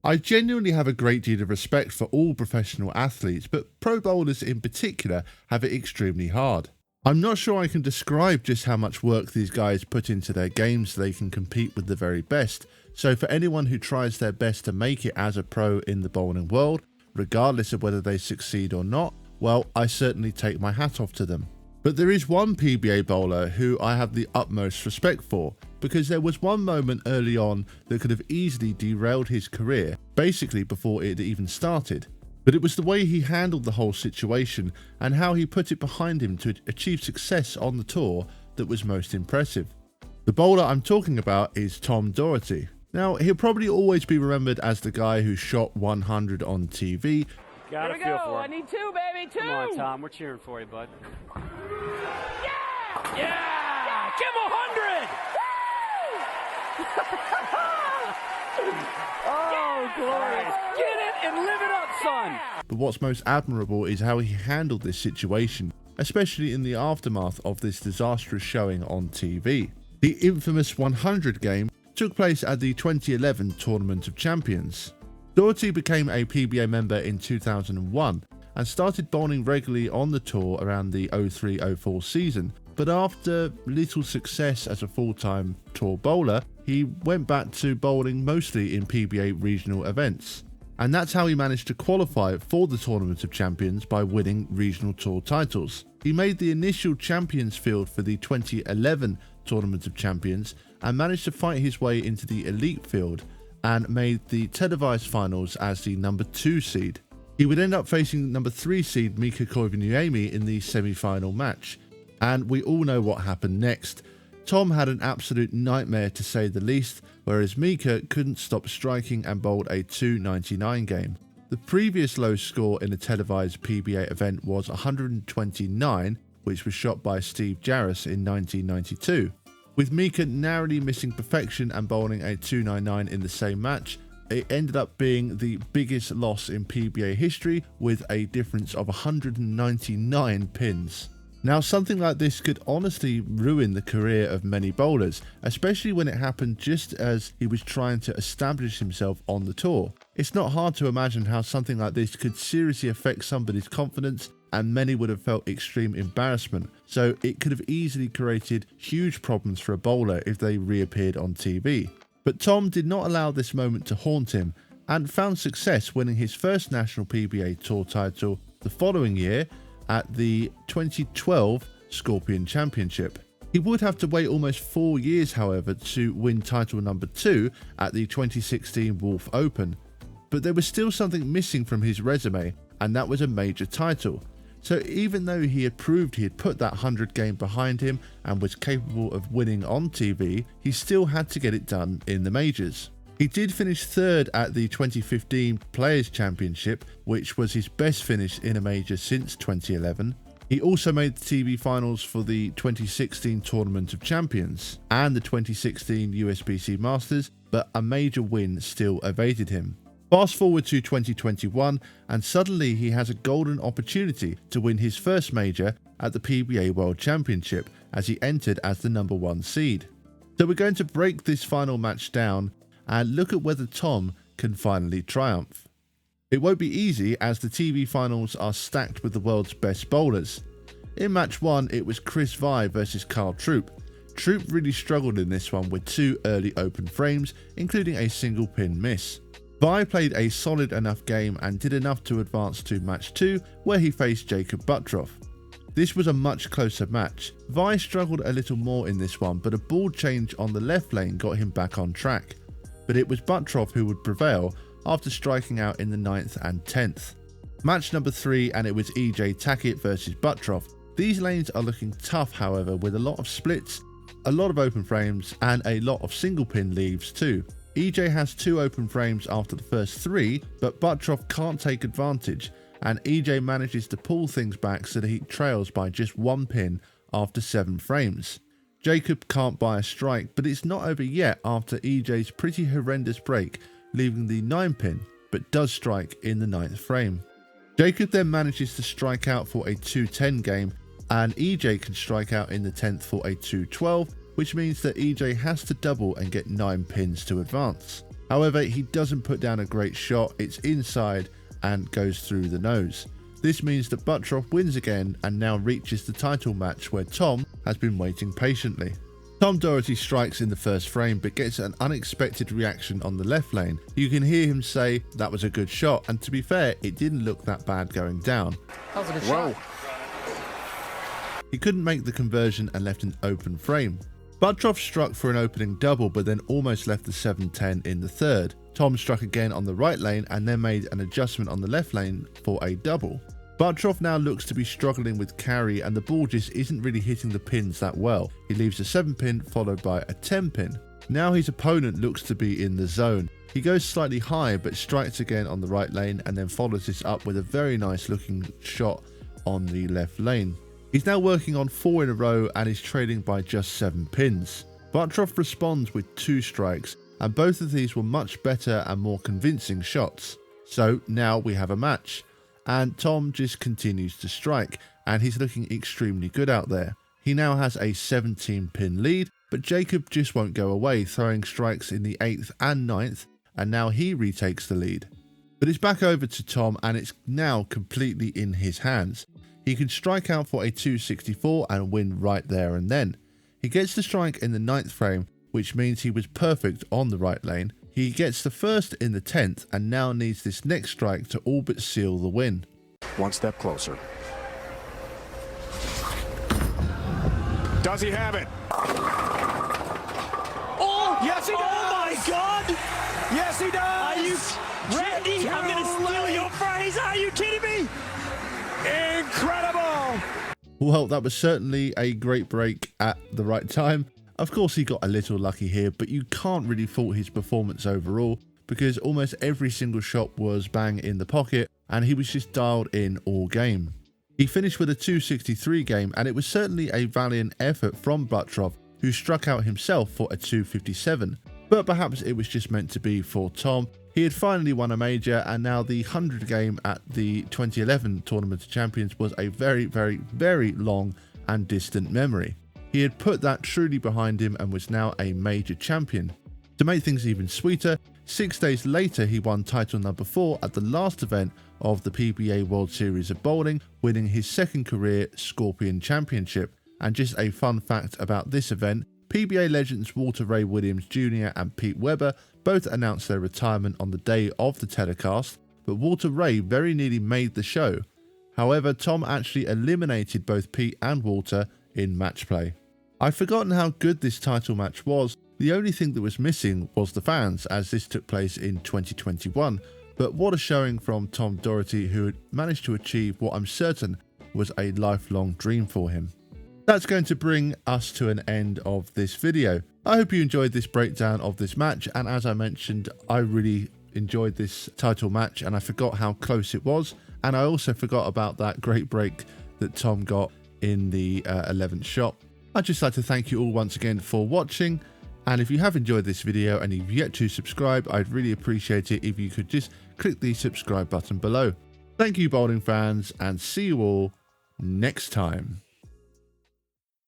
I genuinely have a great deal of respect for all professional athletes, but pro bowlers in particular have it extremely hard. I'm not sure I can describe just how much work these guys put into their games so they can compete with the very best. So for anyone who tries their best to make it as a pro in the bowling world, regardless of whether they succeed or not, well, I certainly take my hat off to them. But there is one PBA bowler who I have the utmost respect for, because there was one moment early on that could have easily derailed his career, basically before it even started. But it was the way he handled the whole situation and how he put it behind him to achieve success on the tour that was most impressive. The bowler I'm talking about is Tom Doherty. Now, he'll probably always be remembered as the guy who shot 100 on TV. Got a feel for it. I need 2, baby, 2. Come on, Tom. We're cheering for you, bud. Yeah! Yeah! Give him 100! Oh, glorious. Get it and live it up, son! But what's most admirable is how he handled this situation, especially in the aftermath of this disastrous showing on TV. The infamous 100 game took place at the 2011 Tournament of Champions. Doherty became a PBA member in 2001 and started bowling regularly on the tour around the 03-04 season, but after little success as a full-time tour bowler, he went back to bowling mostly in PBA regional events. And that's how he managed to qualify for the Tournament of Champions by winning regional tour titles. He made the initial champions field for the 2011 Tournament of Champions and managed to fight his way into the elite field and made the televised finals as the number 2 seed. He would end up facing number 3 seed Mika Koivuniemi in the semi-final match. And we all know what happened next. Tom had an absolute nightmare to say the least, whereas Mika couldn't stop striking and bowled a 299 game. The previous low score in a televised PBA event was 129, which was shot by Steve Jarris in 1992. With Mika narrowly missing perfection and bowling a 299 in the same match, it ended up being the biggest loss in PBA history with a difference of 199 pins. Now, something like this could honestly ruin the career of many bowlers, especially when it happened just as he was trying to establish himself on the tour. It's not hard to imagine how something like this could seriously affect somebody's confidence, and many would have felt extreme embarrassment, so it could have easily created huge problems for a bowler if they reappeared on TV. But Tom did not allow this moment to haunt him, and found success winning his first national PBA Tour title the following year at the 2012 Scorpion Championship. He would have to wait almost 4 years, however, to win title number 2 at the 2016 Wolf Open. But there was still something missing from his resume, and that was a major title. So even though he had proved he had put that 100 game behind him and was capable of winning on TV, he still had to get it done in the majors. He did finish 3rd at the 2015 Players Championship, which was his best finish in a major since 2011. He also made the TV finals for the 2016 Tournament of Champions and the 2016 USBC Masters, but a major win still evaded him. Fast forward to 2021 and suddenly he has a golden opportunity to win his first major at the PBA World Championship as he entered as the number 1 seed. So we're going to break this final match down and look at whether Tom can finally triumph. It won't be easy as the TV finals are stacked with the world's best bowlers. In match 1 it was Chris Vai versus Carl Troop. Troop really struggled in this one with 2 early open frames, including a single pin miss. Vai played a solid enough game and did enough to advance to match 2 where he faced Jacob Buttroff. This was a much closer match. Vai struggled a little more in this one, but a ball change on the left lane got him back on track. But it was Buttroff who would prevail after striking out in the 9th and 10th. Match number 3 and it was EJ Tackett versus Buttroff. These lanes are looking tough, however, with a lot of splits, a lot of open frames and a lot of single pin leaves too. EJ has 2 open frames after the first 3, but Buttroff can't take advantage and EJ manages to pull things back so that he trails by just 1 pin after 7 frames. Jacob can't buy a strike, but it's not over yet after EJ's pretty horrendous break, leaving the 9 pin, but does strike in the 9th frame. Jacob then manages to strike out for a 2-10 game, and EJ can strike out in the 10th for a 2-12, which means that EJ has to double and get 9 pins to advance. However, he doesn't put down a great shot. It's inside and goes through the nose. This means that Buttroff wins again and now reaches the title match where Tom has been waiting patiently. Tom Doherty strikes in the first frame but gets an unexpected reaction on the left lane. You can hear him say that was a good shot, and to be fair, it didn't look that bad going down. That was a good shot. He couldn't make the conversion and left an open frame. Buttroff struck for an opening double but then almost left the 7-10 in the third. Tom struck again on the right lane and then made an adjustment on the left lane for a double. Buttroff now looks to be struggling with carry and the ball just isn't really hitting the pins that well. He leaves a 7-pin followed by a 10-pin. Now his opponent looks to be in the zone. He goes slightly high but strikes again on the right lane and then follows this up with a very nice looking shot on the left lane. He's now working on 4 in a row and is trailing by just 7 pins. Buttroff responds with 2 strikes, and both of these were much better and more convincing shots. So now we have a match, and Tom just continues to strike, and he's looking extremely good out there. He now has a 17-pin lead, but Jacob just won't go away, throwing strikes in the 8th and 9th, and now he retakes the lead. But it's back over to Tom, and it's now completely in his hands. He can strike out for a 264 and win right there and then. He gets the strike in the 9th frame, which means he was perfect on the right lane. He gets the first in the 10th and now needs this next strike to all but seal the win. One step closer. Does he have it? Oh, Yes, he does! Oh, my God! Yes, he does! Are you ready? I'm going to steal your phrase. Are you kidding me? Incredible! Well, that was certainly a great break at the right time. Of course, he got a little lucky here, but you can't really fault his performance overall because almost every single shot was bang in the pocket and he was just dialed in all game. He finished with a 263 game, and it was certainly a valiant effort from Buttroff, who struck out himself for a 257. But perhaps it was just meant to be for Tom. He had finally won a major, and now the 100 game at the 2011 Tournament of Champions was a very, very, very long and distant memory. He had put that truly behind him and was now a major champion. To make things even sweeter, 6 days later he won title number 4 at the last event of the PBA World Series of Bowling, winning his second career Scorpion Championship. And just a fun fact about this event, PBA legends Walter Ray Williams Jr. and Pete Weber both announced their retirement on the day of the telecast, but Walter Ray very nearly made the show. However, Tom actually eliminated both Pete and Walter in match play. I've forgotten how good this title match was. The only thing that was missing was the fans, as this took place in 2021. But what a showing from Tom Doherty, who had managed to achieve what I'm certain was a lifelong dream for him. That's going to bring us to an end of this video. I hope you enjoyed this breakdown of this match, and as I mentioned, I really enjoyed this title match and I forgot how close it was, and I also forgot about that great break that Tom got in the 11th shot. I'd just like to thank you all once again for watching, and if you have enjoyed this video and you've yet to subscribe, I'd really appreciate it if you could just click the subscribe button below. Thank you, bowling fans, and see you all next time.